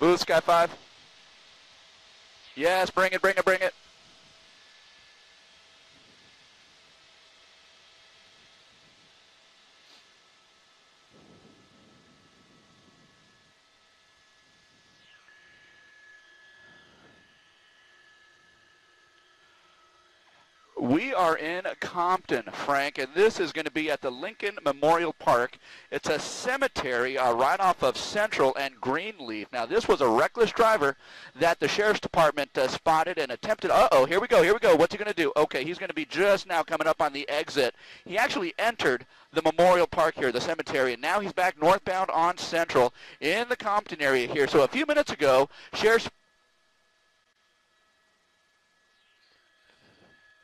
Blue Sky 5. Yes, bring it, bring it, bring it. We are in Compton, Frank, and this is going to be at the Lincoln Memorial Park. It's a cemetery right off of Central and Greenleaf. Now, this was a reckless driver that the Sheriff's Department spotted and attempted. Uh-oh, here we go, here we go. What's he going to do? Okay, he's going to be just now coming up on the exit. He actually entered the Memorial Park here, the cemetery, and now he's back northbound on Central in the Compton area here. So a few minutes ago, Sheriff's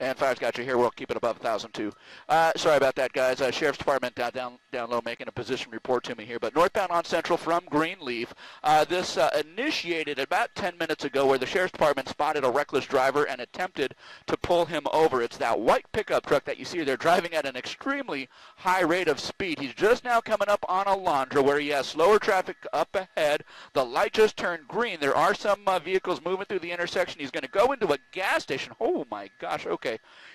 And 5's got you here. We'll keep it above 1,000 too. Sorry about that, guys. Sheriff's Department down low making a position report to me here. But northbound on Central from Greenleaf. This initiated about 10 minutes ago where the Sheriff's Department spotted a reckless driver and attempted to pull him over. It's that white pickup truck that you see there driving at an extremely high rate of speed. He's just now coming up on Alondra where he has slower traffic up ahead. The light just turned green. There are some vehicles moving through the intersection. He's going to go into a gas station. Oh, my gosh. Okay.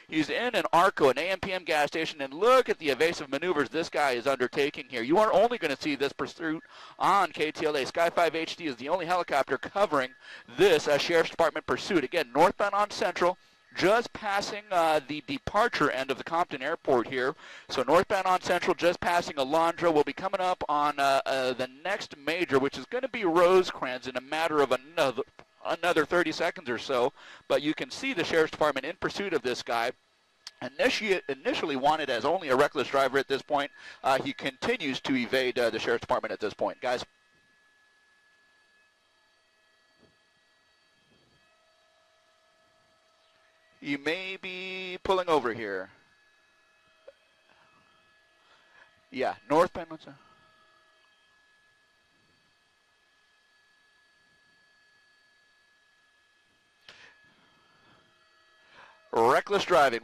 He's in an ARCO, an AM/PM gas station, and look at the evasive maneuvers this guy is undertaking here. You are only going to see this pursuit on KTLA. Sky 5 HD is the only helicopter covering this Sheriff's Department pursuit. Again, northbound on Central, just passing the departure end of the Compton Airport here. So northbound on Central, just passing Alondra. We'll be coming up on the next major, which is going to be Rosecrans in a matter of another 30 seconds or so, but you can see the Sheriff's Department in pursuit of this guy. Initially wanted as only a reckless driver at this point. He continues to evade the Sheriff's Department at this point. Guys. You may be pulling over here. Yeah, northbound. Reckless driving,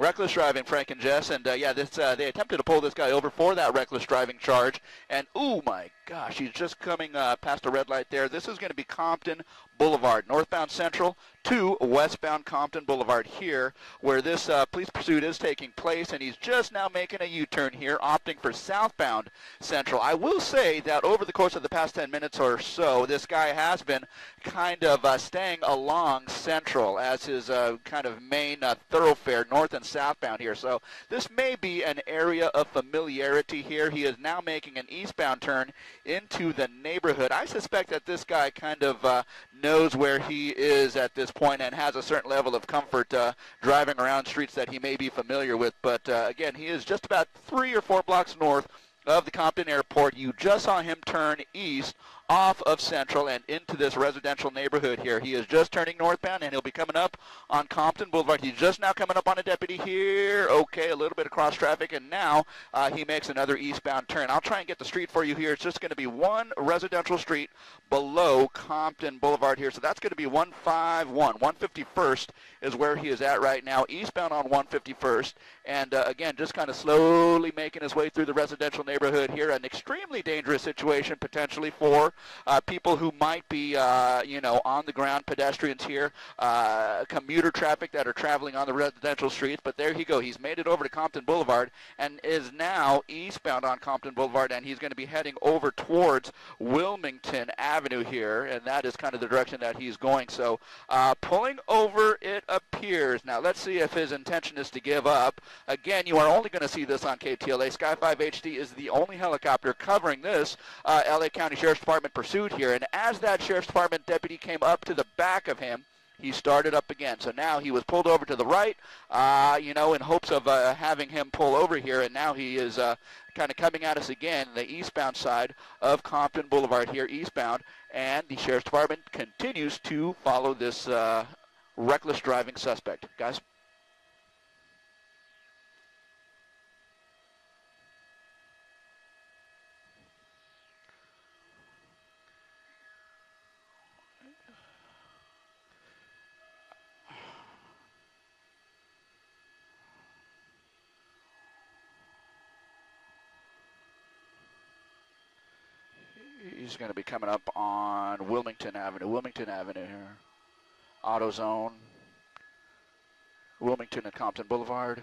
Frank and Jess, and yeah, they attempted to pull this guy over for that reckless driving charge, and oh my gosh, he's just coming past a red light there. This is going to be Compton Boulevard, northbound Central to westbound Compton Boulevard here, where this police pursuit is taking place, and he's just now making a U-turn here, opting for southbound Central. I will say that over the course of the past 10 minutes or so, this guy has been kind of staying along Central as his kind of main thoroughfare north and southbound here. So this may be an area of familiarity here. He is now making an eastbound turn into the neighborhood. I suspect that this guy kind of knows where he is at this point and has a certain level of comfort driving around streets that he may be familiar with. But again, he is just about 3 or 4 blocks north of the Compton Airport. You just saw him turn east off of Central and into this residential neighborhood here. He is just turning northbound, and he'll be coming up on Compton Boulevard. He's just now coming up on a deputy here. Okay, a little bit of cross traffic, and now he makes another eastbound turn. I'll try and get the street for you here. It's just going to be one residential street below Compton Boulevard here. So that's going to be 151. 151st is where he is at right now, eastbound on 151st. And again, just kind of slowly making his way through the residential neighborhood here. An extremely dangerous situation potentially for people who might be, on the ground, pedestrians here, commuter traffic that are traveling on the residential streets. But there you go. He's made it over to Compton Boulevard and is now eastbound on Compton Boulevard, and he's going to be heading over towards Wilmington Avenue here, and that is kind of the direction that he's going. So pulling over, it appears. Now let's see if his intention is to give up. Again, you are only going to see this on KTLA. Sky 5 HD is the only helicopter covering this LA County Sheriff's Department pursuit here. And as that Sheriff's Department deputy came up to the back of him, he started up again. So now he was pulled over to the right, in hopes of having him pull over here. And now he is kind of coming at us again, the eastbound side of Compton Boulevard here, eastbound. And the Sheriff's Department continues to follow this reckless driving suspect. Guys? He's going to be coming up on Wilmington Avenue here. AutoZone, Wilmington and Compton Boulevard.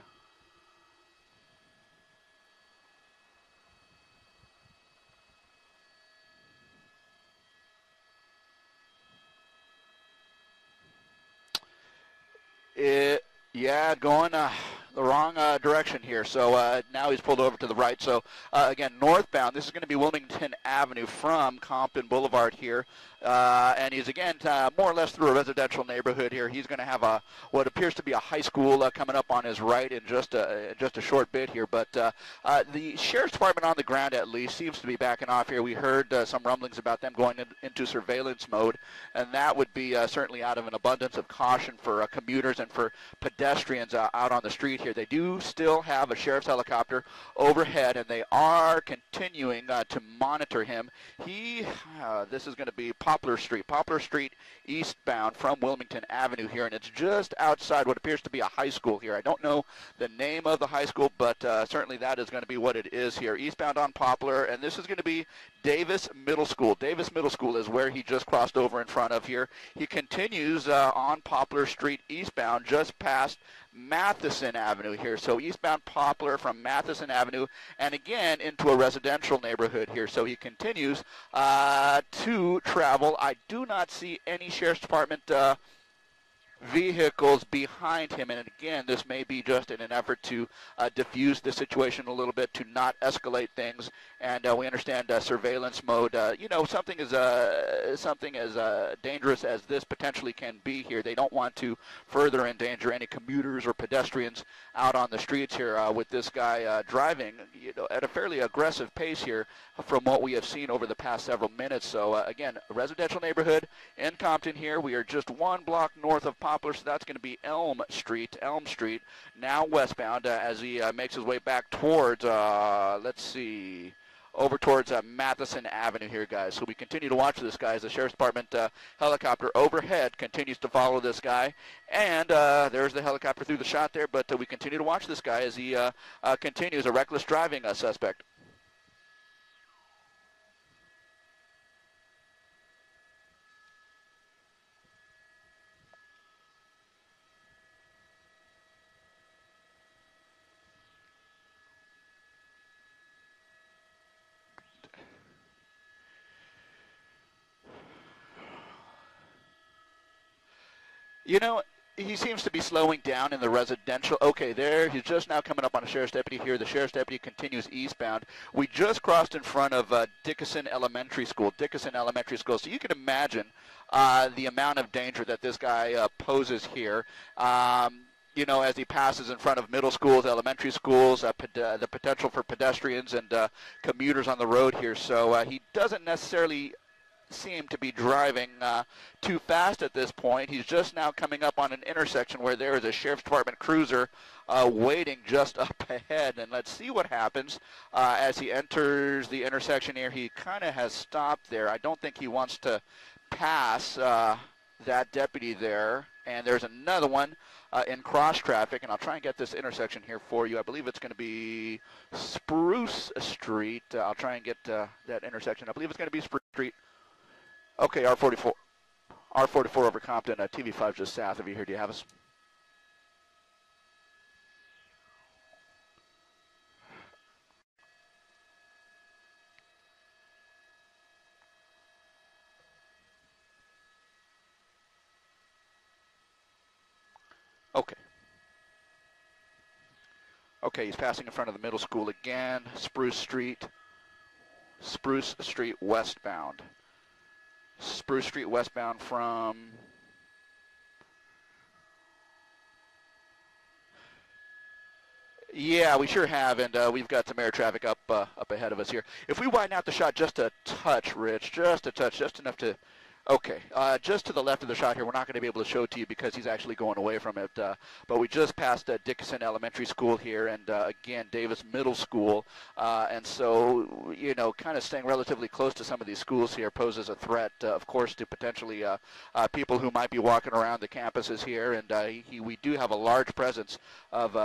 Yeah, going the wrong direction here. So now he's pulled over to the right. So again, northbound. This is going to be Wilmington Avenue from Compton Boulevard here. And he's again more or less through a residential neighborhood here. He's going to have what appears to be a high school coming up on his right in just a short bit here. But the sheriff's department on the ground at least seems to be backing off here. We heard some rumblings about them going into surveillance mode, and that would be certainly out of an abundance of caution for commuters and for pedestrians out on the street here. They do still have a sheriff's helicopter overhead, and they are continuing to monitor him. This is going to be Poplar Street eastbound from Wilmington Avenue here, and it's just outside what appears to be a high school here. I don't know the name of the high school, but certainly that is going to be what it is here. Eastbound on Poplar, and this is going to be Davis Middle School. Davis Middle School is where he just crossed over in front of here. He continues on Poplar Street eastbound just past Matheson Avenue here. So eastbound Poplar from Matheson Avenue and again into a residential neighborhood here. So he continues to travel. I do not see any Sheriff's Department vehicles behind him, and again, this may be just in an effort to diffuse the situation a little bit, to not escalate things. And we understand surveillance mode. Something as dangerous as this potentially can be here. They don't want to further endanger any commuters or pedestrians out on the streets here with this guy driving, at a fairly aggressive pace here from what we have seen over the past several minutes. So again, a residential neighborhood in Compton here. We are just one block north of Poplar, so that's going to be Elm Street, now westbound as he makes his way back towards, over towards Matheson Avenue here, guys. So we continue to watch this guy as the Sheriff's Department helicopter overhead continues to follow this guy. And there's the helicopter through the shot there, but we continue to watch this guy as he continues, a reckless driving suspect. He seems to be slowing down in the residential. Okay, there, he's just now coming up on a sheriff's deputy here. The sheriff's deputy continues eastbound. We just crossed in front of Dickinson Elementary School. So you can imagine the amount of danger that this guy poses here. As he passes in front of middle schools, elementary schools, the potential for pedestrians and commuters on the road here. So he doesn't necessarily seem to be driving too fast at this point. He's just now coming up on an intersection where there is a Sheriff's Department cruiser waiting just up ahead. And let's see what happens as he enters the intersection here. He kind of has stopped there. I don't think he wants to pass that deputy there. And there's another one in cross traffic, and I'll try and get this intersection here for you. I believe it's going to be Spruce Street. I'll try and get that intersection. I believe it's going to be Spruce Street. Okay, R44 over Compton, TV5 just south of you here. Do you have us? Okay. Okay, he's passing in front of the middle school again. Spruce Street westbound. Spruce Street westbound from... Yeah, we sure have, and we've got some air traffic up ahead of us here. If we widen out the shot just a touch, Rich, just enough to... Okay, just to the left of the shot here, we're not going to be able to show it to you because he's actually going away from it. But we just passed Dickinson Elementary School here, and again, Davis Middle School. And so, kind of staying relatively close to some of these schools here poses a threat, of course, to potentially people who might be walking around the campuses here. And we do have a large presence of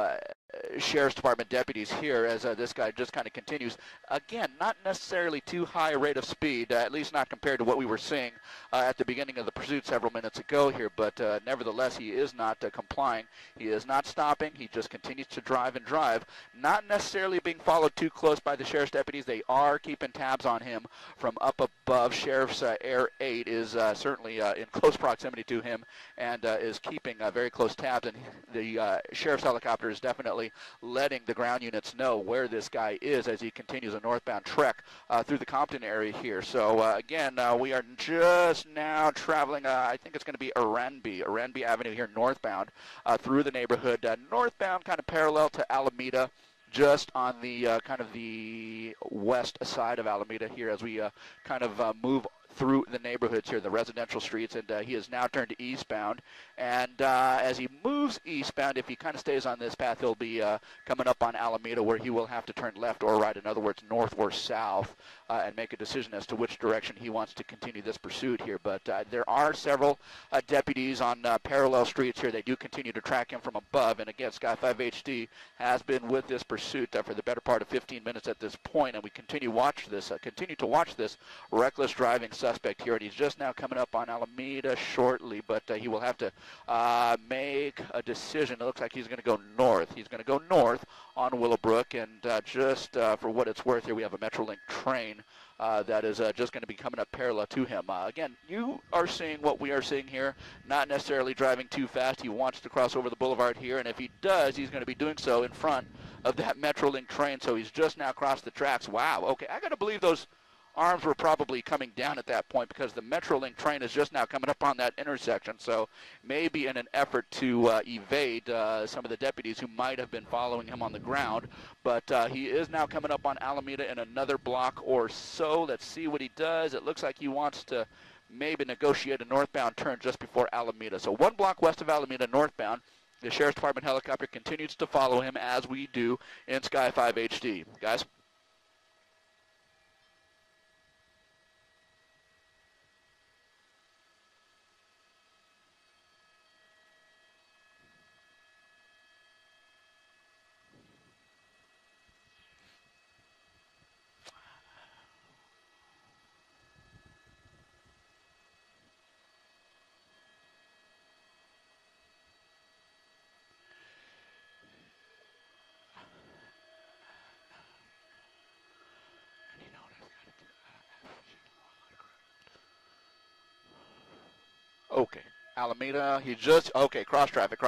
Sheriff's Department deputies here as this guy just kind of continues. Again, not necessarily too high a rate of speed, at least not compared to what we were seeing at the beginning of the pursuit several minutes ago here, but nevertheless, he is not complying. He is not stopping. He just continues to drive and drive, not necessarily being followed too close by the sheriff's deputies. They are keeping tabs on him from up above. Sheriff's Air 8 is certainly in close proximity to him and is keeping very close tabs, and the sheriff's helicopter is definitely letting the ground units know where this guy is as he continues a northbound trek through the Compton area here. So again, we are just now traveling, I think it's going to be Aranby Avenue here northbound through the neighborhood. Northbound kind of parallel to Alameda, just on the kind of the west side of Alameda here as we kind of move through the neighborhoods here, the residential streets, and he has now turned eastbound. And as he moves eastbound, if he kind of stays on this path, he'll be coming up on Alameda, where he will have to turn left or right, in other words, north or south, and make a decision as to which direction he wants to continue this pursuit here. But there are several deputies on parallel streets here. They do continue to track him from above. And again, Sky 5 HD has been with this pursuit for the better part of 15 minutes at this point, and we continue to watch this reckless driving suspect here. And he's just now coming up on Alameda shortly, but he will have to make a decision. It looks like he's going to go north. He's going to go north on Willowbrook, and just for what it's worth here, we have a Metrolink train that is just going to be coming up parallel to him. Again, you are seeing what we are seeing here, not necessarily driving too fast. He wants to cross over the boulevard here, and if he does, he's going to be doing so in front of that Metrolink train, so he's just now crossed the tracks. Wow, okay, I got to believe those arms were probably coming down at that point because the Metrolink train is just now coming up on that intersection, so maybe in an effort to evade some of the deputies who might have been following him on the ground. But he is now coming up on Alameda in another block or so. Let's see what he does. It looks like he wants to maybe negotiate a northbound turn just before Alameda. So 1 block west of Alameda northbound. The Sheriff's Department helicopter continues to follow him as we do in Sky 5 HD. Guys? Okay, Alameda, he just, okay, cross traffic.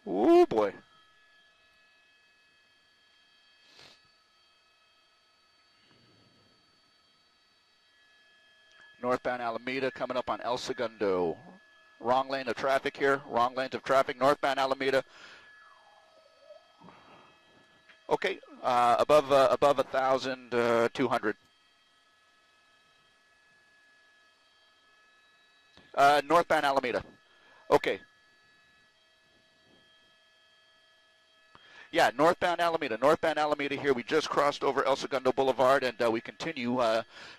Oh boy. Northbound Alameda coming up on El Segundo. Wrong lane of traffic here, wrong lanes of traffic, northbound Alameda. Okay, above 1,200. Northbound Alameda. Okay. Yeah, northbound Alameda here. We just crossed over El Segundo Boulevard, and we continue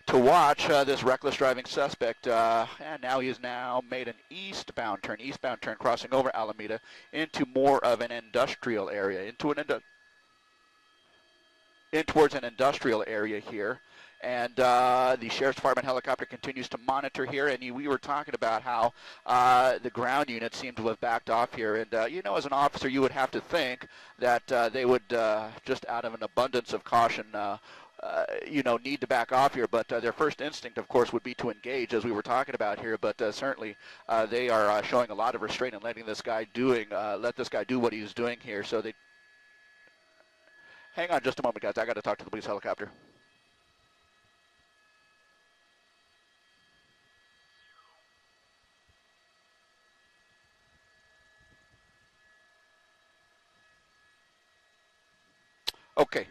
to watch this reckless driving suspect. And now he has now made an eastbound turn crossing over Alameda into more of an industrial area, in towards an industrial area here. And the Sheriff's Department helicopter continues to monitor here. And we were talking about how the ground units seem to have backed off here. And, you know, as an officer, you would have to think that they would, just out of an abundance of caution, you know, need to back off here. But their first instinct, of course, would be to engage, as we were talking about here. But certainly they are showing a lot of restraint and letting this guy let this guy do what he's doing here. So they... Hang on just a moment, guys. I got to talk to the police helicopter. Okay.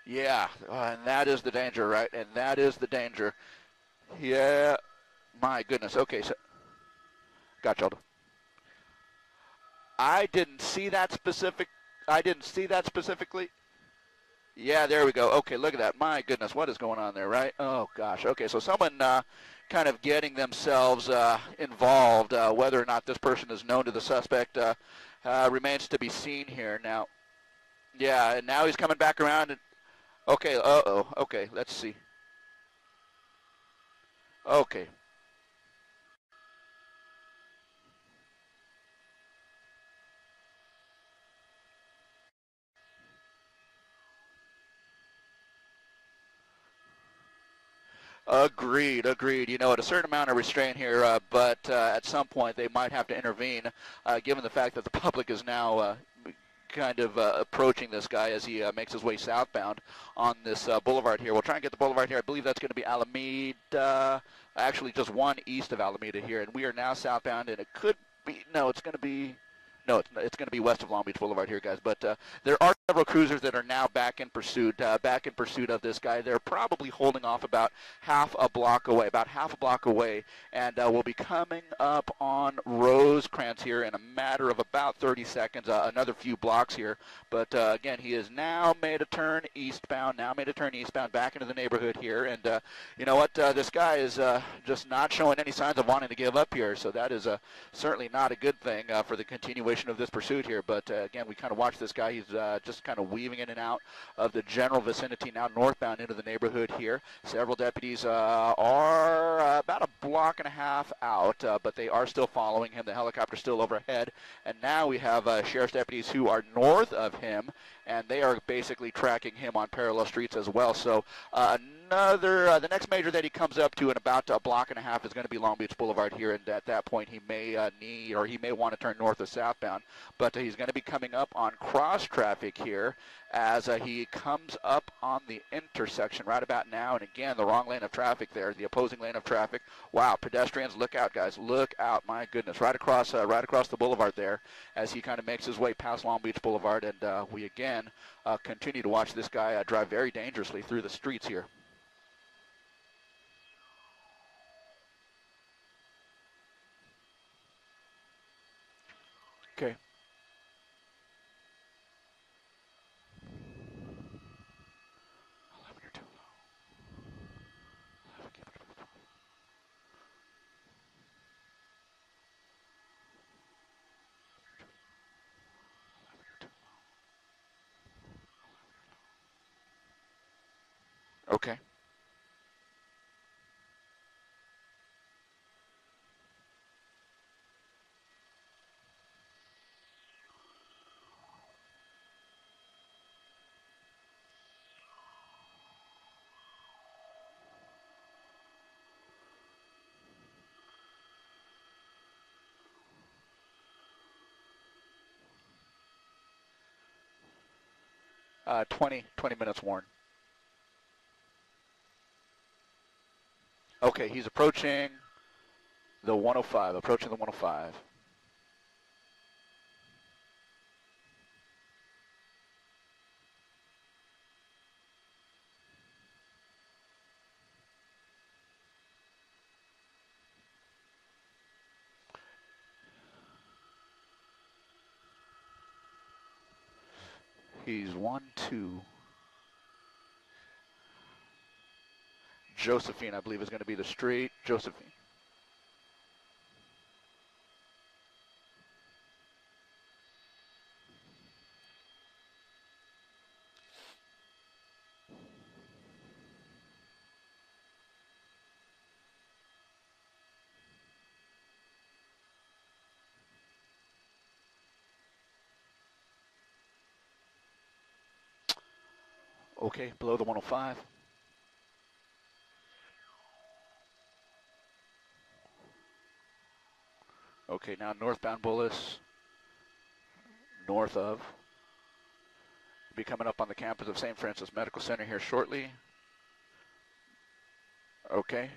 Yeah, and that is the danger, right? And that is the danger. Yeah, my goodness. Okay, so... Gotcha. I didn't see that specifically. Yeah, there we go. Okay, look at that. My goodness, what is going on there, right? Oh, gosh. Okay, so someone kind of getting themselves involved. Whether or not this person is known to the suspect remains to be seen here. Now, yeah, and now he's coming back around. And, okay, uh-oh. Okay, let's see. Okay. Agreed, agreed. You know, at a certain amount of restraint here, but at some point they might have to intervene, given the fact that the public is now kind of approaching this guy as he makes his way southbound on this boulevard here. We'll try and get the boulevard here. I believe that's going to be Alameda, actually just one east of Alameda here, and we are now southbound, and it could be, no, it's going to be, no, it's going to be west of Long Beach Boulevard here, guys. But there are several cruisers that are now back in pursuit of this guy. They're probably holding off about half a block away, and will be coming up on Rosecrans here in a matter of about 30 seconds, another few blocks here. But again, he has now made a turn eastbound, back into the neighborhood here. And you know what? This guy is just not showing any signs of wanting to give up here, so that is certainly not a good thing for the continuation of this pursuit here. But again, we kind of watch this guy. He's just kind of weaving in and out of the general vicinity, now northbound into the neighborhood here. Several deputies are about a block and a half out, but they are still following him. The helicopter's still overhead, and now we have sheriff's deputies who are north of him, and they are basically tracking him on parallel streets as well. So the next major that he comes up to in about a block and a half is going to be Long Beach Boulevard here, and at that point he may he may want to turn north or southbound, but he's going to be coming up on cross traffic here as he comes up on the intersection right about now, and again, the wrong lane of traffic there, the opposing lane of traffic. Wow, pedestrians, look out, guys, look out, my goodness, right across the boulevard there as he kind of makes his way past Long Beach Boulevard, and we again continue to watch this guy drive very dangerously through the streets here. Okay. Okay. Uh, 20 minutes, Warren. Okay, he's approaching the 105, He's 1-2. Josephine, I believe, is going to be the street. Josephine. Okay, below the 105. Okay, now northbound Bullis, north of. Be coming up on the campus of St. Francis Medical Center here shortly. Okay.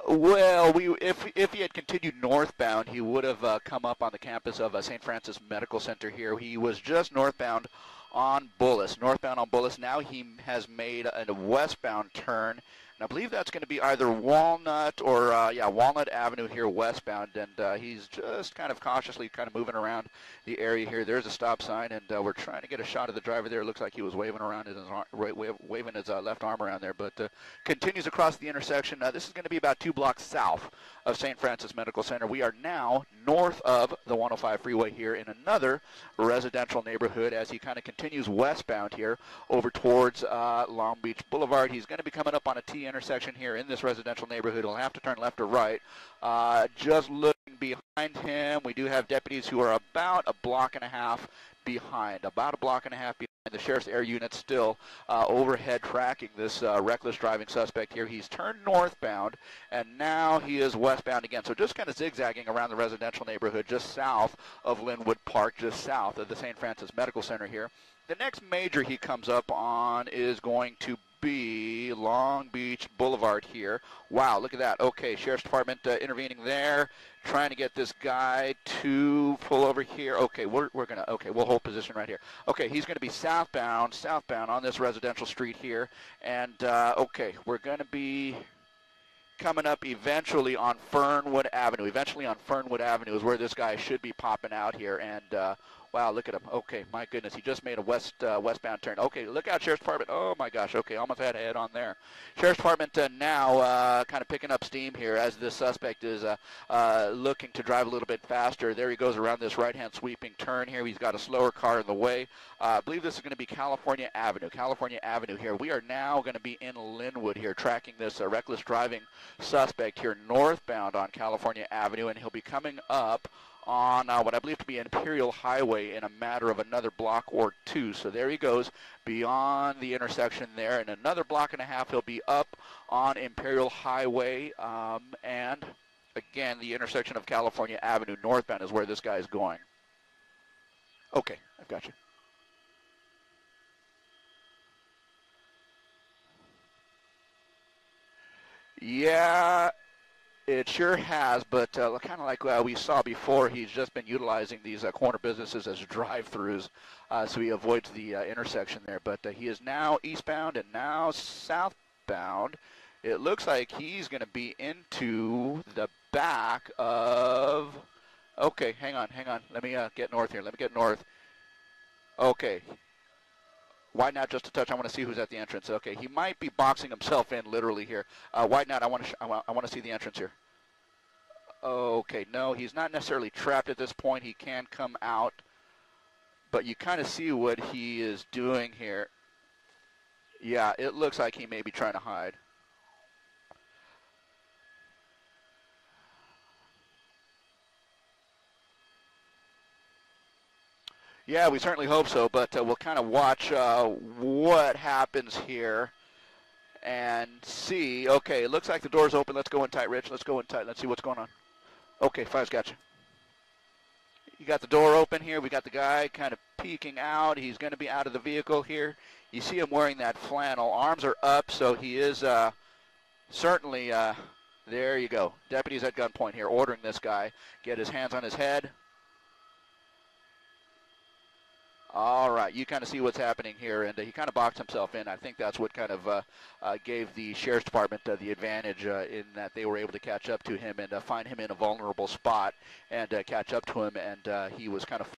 Well, if he had continued northbound, he would have come up on the campus of St. Francis Medical Center here. He was just northbound on Bullis. Now he has made a westbound turn. I believe that's going to be either Walnut or, yeah, Walnut Avenue here westbound, and he's just kind of cautiously kind of moving around the area here. There's a stop sign, and we're trying to get a shot of the driver there. It looks like he was waving around his arm, waving his left arm around there, but continues across the intersection. This is going to be about 2 blocks south of St. Francis Medical Center. We are now north of the 105 freeway here in another residential neighborhood as he kind of continues westbound here over towards Long Beach Boulevard. He's going to be coming up on a T intersection here in this residential neighborhood. He'll have to turn left or right. Just looking behind him, we do have deputies who are about a block and a half behind, the Sheriff's Air Unit still overhead tracking this reckless driving suspect here. He's turned northbound, and now he is westbound again. So just kind of zigzagging around the residential neighborhood just south of Linwood Park, just south of the St. Francis Medical Center here. The next major he comes up on is going to be Long Beach Boulevard here. Wow, look at that. Okay, Sheriff's Department intervening there, trying to get this guy to pull over here. Okay, we're going to, okay, we'll hold position right here. Okay, he's going to be southbound on this residential street here. And, okay, we're going to be coming up eventually on Fernwood Avenue. Eventually on Fernwood Avenue is where this guy should be popping out here. And, wow, look at him. Okay, my goodness, he just made a westbound turn. Okay, look out, Sheriff's Department. Oh, my gosh. Okay, almost had a head on there. Sheriff's Department now kind of picking up steam here as this suspect is looking to drive a little bit faster. There he goes around this right-hand sweeping turn here. He's got a slower car in the way. I believe this is going to be California Avenue. California Avenue here. We are now going to be in Linwood here tracking this reckless driving suspect here northbound on California Avenue, and he'll be coming up on what I believe to be Imperial Highway in a matter of another block or 2. So there he goes beyond the intersection there. In another block and a half, he'll be up on Imperial Highway. And again, the intersection of California Avenue northbound is where this guy is going. Okay, I've got you. Yeah, it sure has, but kind of like we saw before, he's just been utilizing these corner businesses as drive-throughs, so he avoids the intersection there. But he is now eastbound and now southbound. It looks like he's going to be into the back of... Okay, hang on. Let me get north here. Okay. Widen out just a touch. I want to see who's at the entrance. Okay, he might be boxing himself in literally here. Widen out. I want to see the entrance here. Okay, no, he's not necessarily trapped at this point. He can come out, but you kind of see what he is doing here. Yeah, it looks like he may be trying to hide. Yeah, we certainly hope so, but we'll kind of watch what happens here and see. Okay, it looks like the door's open. Let's go in tight, Rich. Let's go in tight. Let's see what's going on. Okay, Five's got you. You got the door open here. We got the guy kind of peeking out. He's going to be out of the vehicle here. You see him wearing that flannel. Arms are up, so he is certainly, there you go. Deputies at gunpoint here ordering this guy. Get his hands on his head. All right, you kind of see what's happening here, and he kind of boxed himself in. I think that's what kind of gave the Sheriff's Department the advantage in that they were able to catch up to him and find him in a vulnerable spot and catch up to him, and he was kind of